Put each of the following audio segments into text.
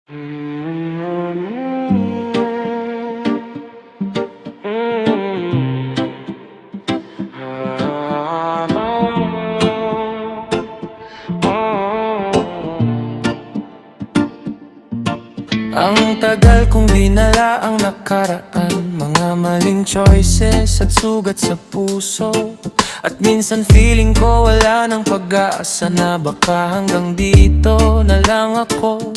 Ang tagal kong dinala ang nakaraan, mga maling choices at sugat sa puso. At minsan feeling ko wala nang pag-asa, na baka hanggang dito na lang ako.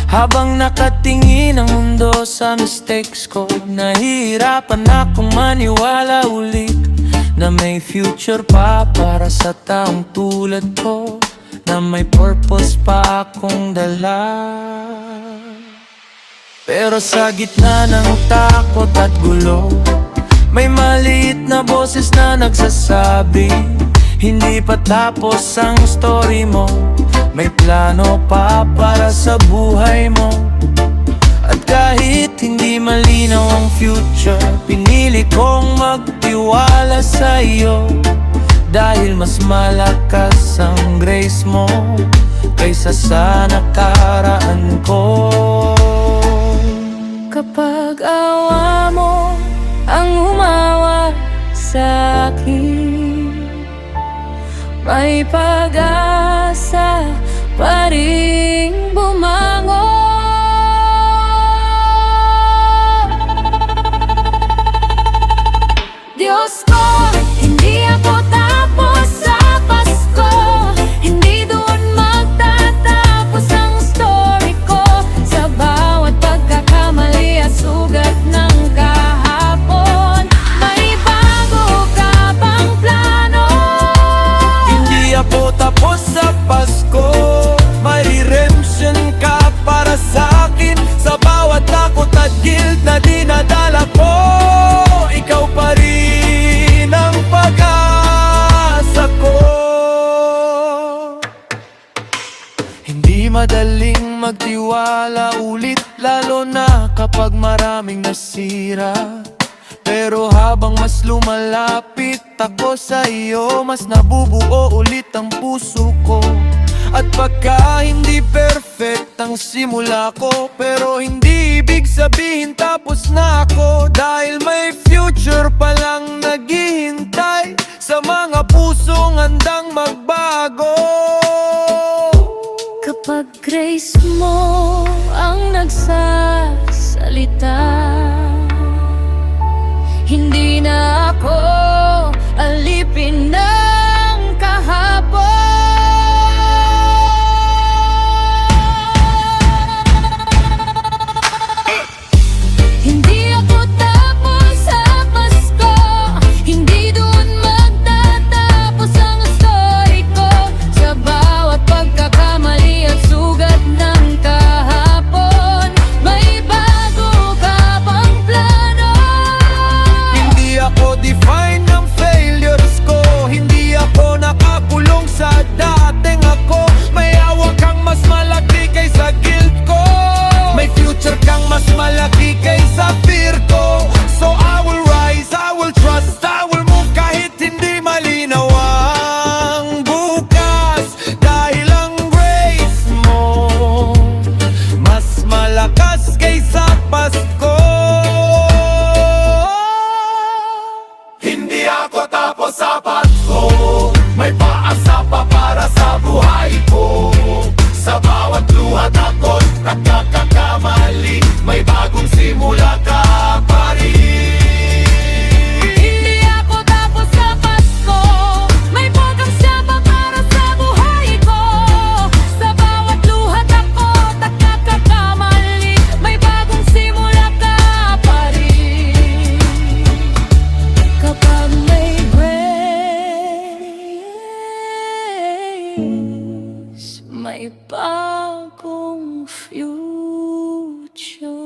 Habang nakatingin ang mundo sa mistakes ko, nahihirapan akong maniwala ulit na may future pa para sa taong tulad ko, na may purpose pa akong dala. Pero sa gitna ng takot at gulo, may maliit na boses na nagsasabi, hindi pa tapos ang story mo, may plano pa para sa buhay mo. At kahit hindi malinaw ang future, pinili kong magtiwala sa iyo, dahil mas malakas ang grace mo kaysa sa nakaraan ko. Kapag awa mo ang umawa sa akin, may pag-asa pa ring bumangon. Diyos ko, hindi ako tapos sa Pasko, hindi doon magtatapos ang story ko. Sa bawat pagkakamali at sugat ng kahapon, may bago ka pang plano. Hindi ako tapos sa Pasko, may redemption ka para sa akin. Sa bawat takot at guilt na dinadala ko, ikaw pa rin ang pag-asa ko. Hindi madaling magtiwala ulit, lalo na kapag maraming nasira. Pero habang mas lumalapit ako sa iyo, mas nabubuo ulit ang puso ko. At pagka hindi perfect ang simula ko, pero hindi ibig sabihin tapos na ako, dahil may future palang naghihintay sa mga pusong handang magbago. Kapag grace mo ang nagsasalita, hindi na ako alipin ng kahapon. Hindi ako tapos sa Pasko, hindi doon magtatapos ang story ko. Sa bawat pagkakamali at sugat ng kahapon, may bago ka pang plano. Hindi ako define ng failures ko, hindi ako nakakulong sa dating ako. May hawak kang mas malaki kaysa guilt ko, may future kang mas malaki kaysa fear ko. So I will rise, I will trust, I will move kahit hindi malinaw ang bukas, dahil ang grace mo mas malakas kaysa Pasko. Hindi ako tapos sa Pasko, may paasa pa para sa buhay ko. Sa bawat luha, takot at nagkakamali, may bagong simula ka pa rin. Hindi ako tapos sa Pasko, may pag-asa pa para sa buhay ko. Sa bawat luha, takot at nagkakamali, may bagong simula ka pa rin. Kapag may grace, may bagong future.